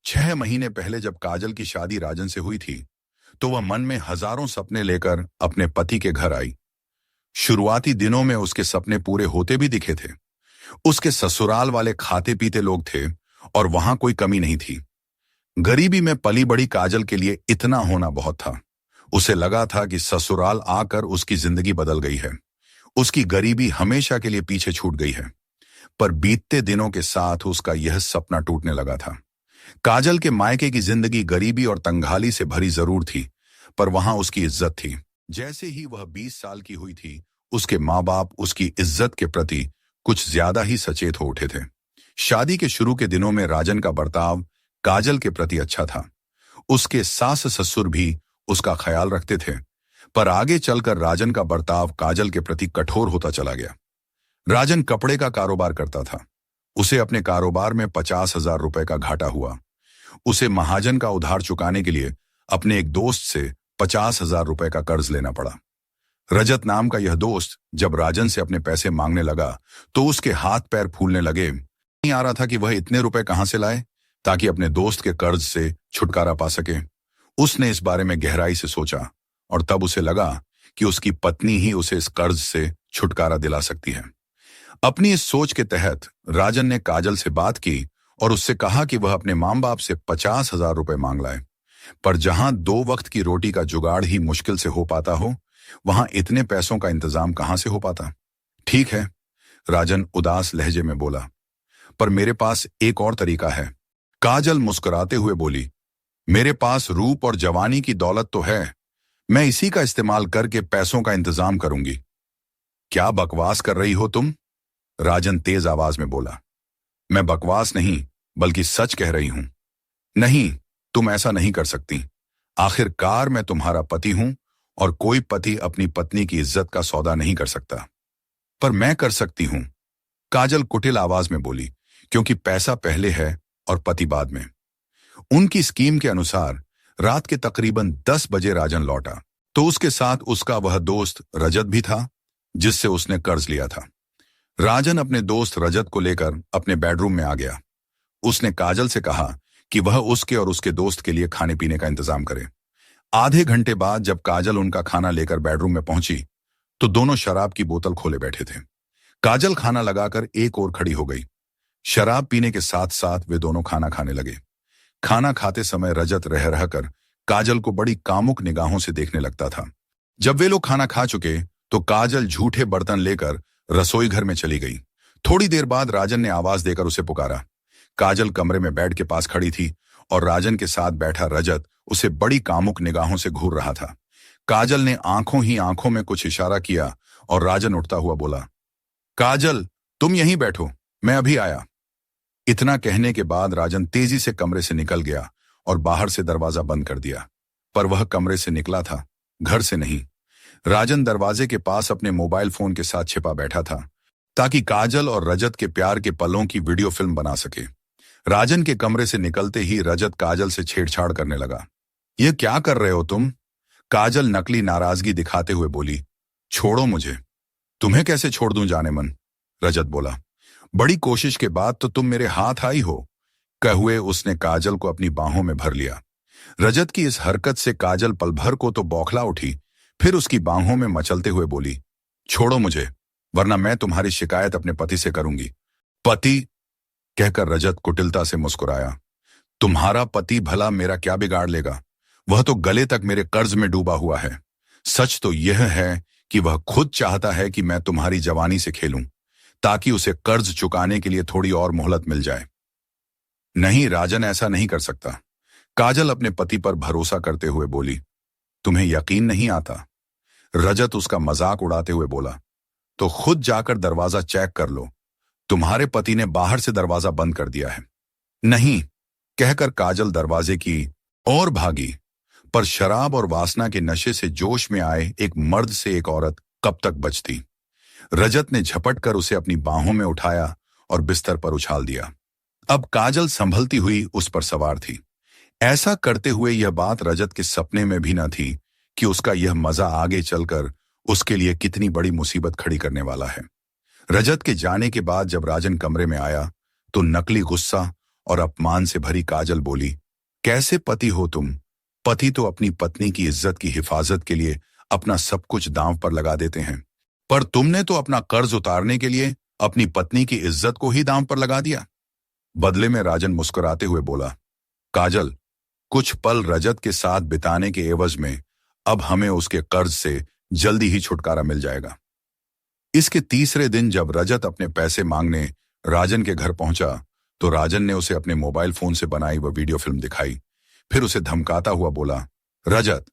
6 महीने पहले जब काजल की शादी राजन से हुई थी, तो वह मन में हजारों सपने लेकर अपने पति के घर आई। शुरुआती दिनों में उसके सपने पूरे होते भी दिखे थे। उसके ससुराल वाले खाते पीते लोग थे और वहां कोई कमी नहीं थी। गरीबी में पली बड़ी काजल के लिए इतना होना बहुत था। उसे लगा था कि ससुराल आकर उसकी जिंदगी बदल गई है। उसकी गरीबी हमेशा के लिए पीछे छूट गई है। पर बीतते दिनों के साथ उसका यह सपना टूटने लगा था। काजल के मायके की जिंदगी गरीबी और तंगहाली से भरी जरूर थी, पर वहां उसकी इज्जत थी। जैसे ही वह 20 साल की हुई थी, उसके माँ बाप उसकी इज्जत के प्रति कुछ ज्यादा ही सचेत हो उठे थे। शादी के शुरू के दिनों में राजन का बर्ताव काजल के प्रति अच्छा था। उसके सास ससुर भी उसका ख्याल रखते थे, पर आगे चलकर राजन का बर्ताव काजल के प्रति कठोर होता चला गया। राजन कपड़े का कारोबार करता था। उसे अपने कारोबार में 50,000 रुपए का घाटा हुआ। उसे महाजन का उधार चुकाने के लिए अपने एक दोस्त से 50,000 रुपए का कर्ज लेना पड़ा। रजत नाम का यह दोस्त जब राजन से अपने पैसे मांगने लगा, तो उसके हाथ पैर फूलने लगे। नहीं आ रहा था कि वह इतने रुपए कहां से लाए ताकि अपने दोस्त के कर्ज से छुटकारा पा सके। उसने इस बारे में गहराई से सोचा और तब उसे लगा कि उसकी पत्नी ही उसे इस कर्ज से छुटकारा दिला सकती है। अपनी इस सोच के तहत राजन ने काजल से बात की और उससे कहा कि वह अपने मां बाप से 50,000 रुपए मांग लाए। पर जहां 2 वक्त की रोटी का जुगाड़ ही मुश्किल से हो पाता हो, वहां इतने पैसों का इंतजाम कहां से हो पाता। ठीक है, राजन उदास लहजे में बोला, पर मेरे पास एक और तरीका है। काजल मुस्कुराते हुए बोली, मेरे पास रूप और जवानी की दौलत तो है, मैं इसी का इस्तेमाल करके पैसों का इंतजाम करूंगी। क्या बकवास कर रही हो तुम? राजन तेज आवाज में बोला। मैं बकवास नहीं बल्कि सच कह रही हूं। नहीं, तुम ऐसा नहीं कर सकती। आखिरकार मैं तुम्हारा पति हूं और कोई पति अपनी पत्नी की इज्जत का सौदा नहीं कर सकता। पर मैं कर सकती हूं, काजल कुटिल आवाज में बोली, क्योंकि पैसा पहले है और पति बाद में। उनकी स्कीम के अनुसार रात के तकरीबन 10 बजे राजन लौटा, तो उसके साथ उसका वह दोस्त रजत भी था जिससे उसने कर्ज लिया था। राजन अपने दोस्त रजत को लेकर अपने बेडरूम में आ गया। उसने काजल से कहा कि वह उसके और उसके दोस्त के लिए खाने पीने का इंतजाम करे। आधे घंटे बाद जब काजल उनका खाना लेकर बेडरूम में पहुंची, तो दोनों शराब की बोतल खोले बैठे थे। काजल खाना लगाकर एक ओर खड़ी हो गई। शराब पीने के साथ साथ वे दोनों खाना खाने लगे। खाना खाते समय रजत रह रहकर काजल को बड़ी कामुक निगाहों से देखने लगता था। जब वे लोग खाना खा चुके, तो काजल झूठे बर्तन लेकर रसोई घर में चली गई। थोड़ी देर बाद राजन ने आवाज देकर उसे पुकारा। काजल कमरे में बेड के पास खड़ी थी और राजन के साथ बैठा रजत उसे बड़ी कामुक निगाहों से घूर रहा था। काजल ने आंखों ही आंखों में कुछ इशारा किया और राजन उठता हुआ बोला, काजल, तुम यहीं बैठो, मैं अभी आया। इतना कहने के बाद राजन तेजी से कमरे से निकल गया और बाहर से दरवाजा बंद कर दिया। पर वह कमरे से निकला था, घर से नहीं। राजन दरवाजे के पास अपने मोबाइल फोन के साथ छिपा बैठा था ताकि काजल और रजत के प्यार के पलों की वीडियो फिल्म बना सके। राजन के कमरे से निकलते ही रजत काजल से छेड़छाड़ करने लगा। यह क्या कर रहे हो तुम? काजल नकली नाराजगी दिखाते हुए बोली, छोड़ो मुझे। तुम्हें कैसे छोड़ दूं जाने मन? रजत बोला, बड़ी कोशिश के बाद तो तुम मेरे हाथ आई हो। कहे हुए उसने काजल को अपनी बाहों में भर लिया। रजत की इस हरकत से काजल पल भर को तो बौखला उठी, फिर उसकी बाहों में मचलते हुए बोली, छोड़ो मुझे, वरना मैं तुम्हारी शिकायत अपने पति से करूंगी। पति? कहकर रजत कुटिलता से मुस्कुराया। तुम्हारा पति भला मेरा क्या बिगाड़ लेगा? वह तो गले तक मेरे कर्ज में डूबा हुआ है। सच तो यह है कि वह खुद चाहता है कि मैं तुम्हारी जवानी से खेलूं, ताकि उसे कर्ज चुकाने के लिए थोड़ी और मोहलत मिल जाए। नहीं, राजन ऐसा नहीं कर सकता। काजल अपने पति पर भरोसा करते हुए बोली, तुम्हें यकीन नहीं आता? रजत उसका मजाक उड़ाते हुए बोला, तो खुद जाकर दरवाजा चेक कर लो। तुम्हारे पति ने बाहर से दरवाजा बंद कर दिया है। नहीं, कहकर काजल दरवाजे की ओर भागी। पर शराब और वासना के नशे से जोश में आए एक मर्द से एक औरत कब तक बचती? रजत ने झपट कर उसे अपनी बाहों में उठाया और बिस्तर पर उछाल दिया। अब काजल संभलती हुई उस पर सवार थी। ऐसा करते हुए यह बात रजत के सपने में भी न थी कि उसका यह मजा आगे चलकर उसके लिए कितनी बड़ी मुसीबत खड़ी करने वाला है। रजत के जाने के बाद जब राजन कमरे में आया, तो नकली गुस्सा और अपमान से भरी काजल बोली, कैसे पति हो तुम? पति तो अपनी पत्नी की इज्जत की हिफाजत के लिए अपना सब कुछ दांव पर लगा देते हैं, पर तुमने तो अपना कर्ज उतारने के लिए अपनी पत्नी की इज्जत को ही दांव पर लगा दिया। बदले में राजन मुस्कुराते हुए बोला, काजल, कुछ पल रजत के साथ बिताने के एवज में अब हमें उसके कर्ज से जल्दी ही छुटकारा मिल जाएगा। इसके तीसरे दिन जब रजत अपने पैसे मांगने राजन के घर पहुंचा तो राजन ने उसे अपने मोबाइल फोन से बनाई वह वीडियो फिल्म दिखाई। फिर उसे धमकाता हुआ बोला, रजत,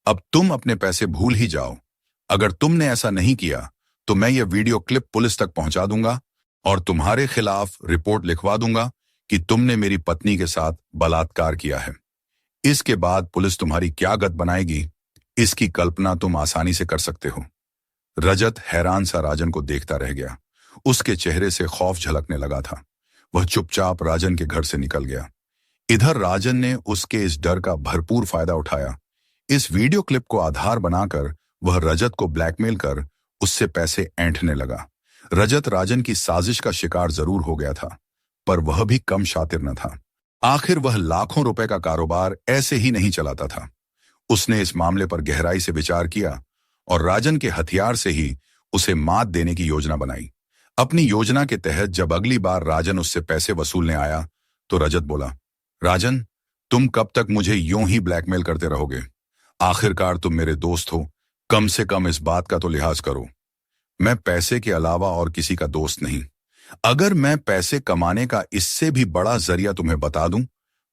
अब तुम अपने पैसे भूल ही जाओ। अगर तुमने ऐसा नहीं किया तो मैं यह वीडियो क्लिप पुलिस तक पहुंचा दूंगा और तुम्हारे खिलाफ रिपोर्ट लिखवा दूंगा कि तुमने मेरी पत्नी के साथ बलात्कार किया है। इसके बाद पुलिस तुम्हारी क्या गत बनाएगी, इसकी कल्पना तुम आसानी से कर सकते हो। रजत हैरान सा राजन को देखता रह गया। उसके चेहरे से खौफ झलकने लगा था। वह चुपचाप राजन के घर से निकल गया। इधर राजन ने उसके इस डर का भरपूर फायदा उठाया। इस वीडियो क्लिप को आधार बनाकर वह रजत को ब्लैकमेल कर उससे पैसे ऐंठने लगा। रजत राजन की साजिश का शिकार जरूर हो गया था, पर वह भी कम शातिर न था। आखिर वह लाखों रुपए का कारोबार ऐसे ही नहीं चलाता था। उसने इस मामले पर गहराई से विचार किया और राजन के हथियार से ही उसे मात देने की योजना बनाई। अपनी योजना के तहत जब अगली बार राजन उससे पैसे वसूलने आया तो रजत बोला, राजन, तुम कब तक मुझे यूं ही ब्लैकमेल करते रहोगे? आखिरकार तुम मेरे दोस्त हो, कम से कम इस बात का तो लिहाज करो। मैं पैसे के अलावा और किसी का दोस्त नहीं। अगर मैं पैसे कमाने का इससे भी बड़ा जरिया तुम्हें बता दूं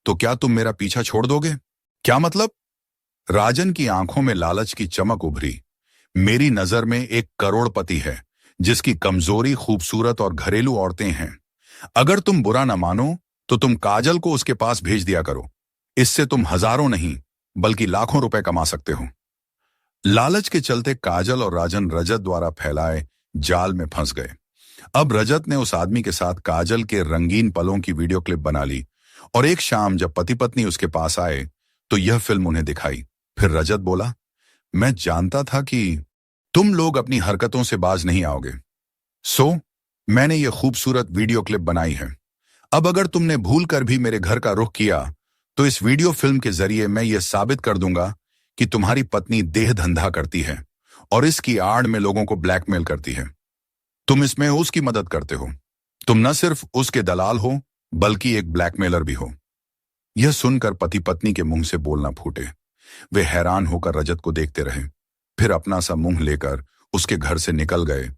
तो क्या तुम मेरा पीछा छोड़ दोगे? क्या मतलब? राजन की आंखों में लालच की चमक उभरी। मेरी नजर में एक करोड़पति है जिसकी कमजोरी खूबसूरत और घरेलू औरतें हैं। अगर तुम बुरा ना मानो तो तुम काजल को उसके पास भेज दिया करो। इससे तुम हजारों नहीं बल्कि लाखों रुपए कमा सकते हो। लालच के चलते काजल और राजन रजत द्वारा फैलाए जाल में फंस गए। अब रजत ने उस आदमी के साथ काजल के रंगीन पलों की वीडियो क्लिप बना ली और एक शाम जब पति पत्नी उसके पास आए तो यह फिल्म उन्हें दिखाई। फिर रजत बोला, मैं जानता था कि तुम लोग अपनी हरकतों से बाज नहीं आओगे, सो मैंने यह खूबसूरत वीडियो क्लिप बनाई है। अब अगर तुमने भूल कर भी मेरे घर का रुख किया तो इस वीडियो फिल्म के जरिए मैं यह साबित कर दूंगा कि तुम्हारी पत्नी देह धंधा करती है और इसकी आड़ में लोगों को ब्लैकमेल करती है। तुम इसमें उसकी मदद करते हो। तुम न सिर्फ उसके दलाल हो बल्कि एक ब्लैकमेलर भी हो। यह सुनकर पति पत्नी के मुंह से बोलना फूटे। वे हैरान होकर रजत को देखते रहे, फिर अपना सा मुंह लेकर उसके घर से निकल गए